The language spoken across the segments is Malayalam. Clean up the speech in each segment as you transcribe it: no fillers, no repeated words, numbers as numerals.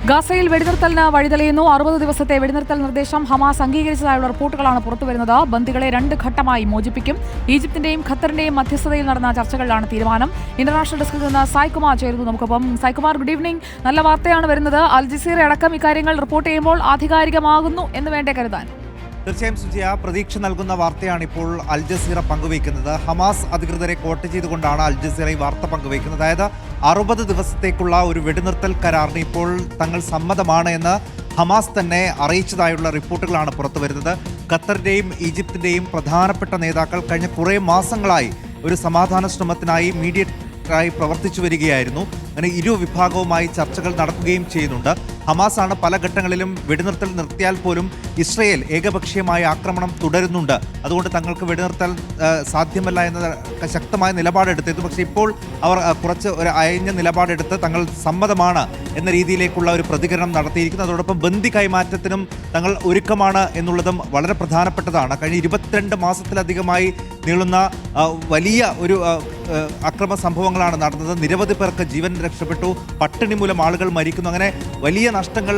ഗാസയിൽ വെടിനിർത്തലിന് വഴിതെളിയുന്നു. 60 ദിവസത്തെ വെടിനിർത്തൽ നിർദ്ദേശം ഹമാസ് അംഗീകരിച്ചതായുള്ള റിപ്പോർട്ടുകളാണ് പുറത്തുവരുന്നത്. ബന്ദികളെ 2 ഘട്ടമായി മോചിപ്പിക്കും. ഈജിപ്തിന്റെയും ഖത്തറിന്റെയും മധ്യസ്ഥതയിൽ നടന്ന ചർച്ചകളിലാണ് തീരുമാനം. ഇന്റർനാഷണൽ ഡെസ്കിൽ നിന്ന് സായ്കുമാർ ചേരുന്നു നമുക്കൊപ്പം. Saikumar, good evening. നല്ല വാർത്തയാണ് വരുന്നത്. അൽ ജസീറ അടക്കം ഇക്കാര്യങ്ങൾ റിപ്പോർട്ട് ചെയ്യുമ്പോൾ ആധികാരികമാകുന്നു എന്ന് വേണ്ടേ കരുതാൻ? തീർച്ചയായും സുജിയ, പ്രതീക്ഷ നൽകുന്ന വാർത്തയാണ് ഇപ്പോൾ അൽ ജസീറ പങ്കുവയ്ക്കുന്നത്. ഹമാസ് അധികൃതരെ കോട്ട് ചെയ്തുകൊണ്ടാണ് അൽ ജസീറ ഈ വാർത്ത പങ്കുവയ്ക്കുന്നത്. അതായത് 60 ദിവസത്തേക്കുള്ള ഒരു വെടിനിർത്തൽ കരാറിന് ഇപ്പോൾ തങ്ങൾ സമ്മതമാണ് എന്ന് ഹമാസ് തന്നെ അറിയിച്ചതായുള്ള റിപ്പോർട്ടുകളാണ് പുറത്തു വരുന്നത്. ഖത്തറിൻ്റെയും ഈജിപ്തിൻ്റെയും പ്രധാനപ്പെട്ട നേതാക്കൾ കഴിഞ്ഞ കുറേ മാസങ്ങളായി ഒരു സമാധാന ശ്രമത്തിനായി മീഡിയേറ്ററായി പ്രവർത്തിച്ചു വരികയായിരുന്നു. അങ്ങനെ ഇരു വിഭാഗവുമായി ചർച്ചകൾ നടക്കുകയും ചെയ്യുന്നുണ്ട്. ഹമാസാണ് പല ഘട്ടങ്ങളിലും വെടിനിർത്തൽ നിർത്തിയാൽ പോലും ഇസ്രയേൽ ഏകപക്ഷീയമായ ആക്രമണം തുടരുന്നുണ്ട്, അതുകൊണ്ട് തങ്ങൾക്ക് വെടിനിർത്തൽ സാധ്യമല്ല എന്ന ശക്തമായ നിലപാടെടുത്തിരുന്നു. പക്ഷേ ഇപ്പോൾ അവർ കുറച്ച് ഒരു അയഞ്ഞ നിലപാടെടുത്ത് തങ്ങൾ സമ്മതമാണ് എന്ന രീതിയിലേക്കുള്ള ഒരു പ്രതികരണം നടത്തിയിരിക്കുന്നു. അതോടൊപ്പം ബന്ദി കൈമാറ്റത്തിനും തങ്ങൾ ഒരുക്കമാണ് എന്നുള്ളതും വളരെ പ്രധാനപ്പെട്ടതാണ്. കഴിഞ്ഞ 22 മാസത്തിലധികമായി നീളുന്ന വലിയ ഒരു അക്രമ സംഭവങ്ങളാണ് നടന്നത്. നിരവധി പേർക്ക് ജീവൻ രക്ഷപ്പെട്ടു, പട്ടിണി മൂലം ആളുകൾ മരിക്കുന്നു. അങ്ങനെ വലിയ നഷ്ടങ്ങൾ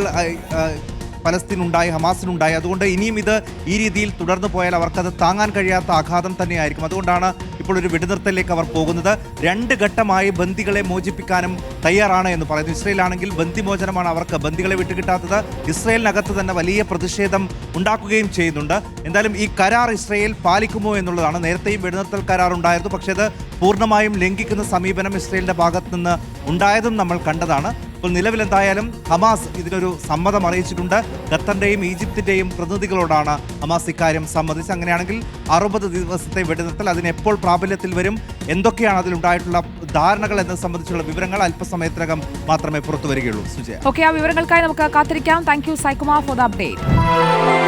പലസ്തീനുണ്ടായി, ഹമാസിനുണ്ടായി. അതുകൊണ്ട് ഇനിയും ഇത് ഈ രീതിയിൽ തുടർന്നു പോയാൽ അവർക്കത് താങ്ങാൻ കഴിയാത്ത ആഘാതം തന്നെയായിരിക്കും. അതുകൊണ്ടാണ് ഇപ്പോൾ ഒരു വെടിനിർത്തലിലേക്ക് അവർ പോകുന്നത്. 2 ഘട്ടമായി ബന്ദികളെ മോചിപ്പിക്കാനും തയ്യാറാണ് എന്ന് പറയുന്നു. ഇസ്രയേലാണെങ്കിൽ ബന്ദിമോചനമാണ് അവർക്ക്, ബന്ദികളെ വിട്ടുകിട്ടാത്തത് ഇസ്രയേലിനകത്ത് തന്നെ വലിയ പ്രതിഷേധം ഉണ്ടാക്കുകയും ചെയ്യുന്നുണ്ട്. എന്തായാലും ഈ കരാർ ഇസ്രയേൽ പാലിക്കുമോ എന്നുള്ളതാണ്. നേരത്തെയും വെടിനിർത്തൽ കരാർ ഉണ്ടായിരുന്നു, പക്ഷേ അത് പൂർണ്ണമായും ലംഘിക്കുന്ന സമീപനം ഇസ്രയേലിൻ്റെ ഭാഗത്ത് നിന്ന് ഉണ്ടായതും നമ്മൾ കണ്ടതാണ്. ഇപ്പോൾ നിലവിൽ എന്തായാലും ഹമാസ് ഇതിനൊരു സമ്മതം അറിയിച്ചിട്ടുണ്ട്. ഖത്തറിൻ്റെയും ഈജിപ്തിൻ്റെയും പ്രതിനിധികളോടാണ് ഹമാസ് ഇക്കാര്യം സമ്മതിച്ച്. അങ്ങനെയാണെങ്കിൽ 60 ദിവസത്തെ വെടിനിർത്തൽ അതിനെപ്പോൾ പ്രാബല്യത്തിൽ വരും, എന്തൊക്കെയാണ് അതിലുണ്ടായിട്ടുള്ള ധാരണകൾ എന്നത് സംബന്ധിച്ചുള്ള വിവരങ്ങൾ അല്പസമയത്തിനകം മാത്രമേ പുറത്തു വരികയുള്ളൂ. സുജയ, ഓക്കെ, ആ വിവരങ്ങൾക്കായി നമുക്ക് കാത്തിരിക്കാം. Thank you Saikumar for the update.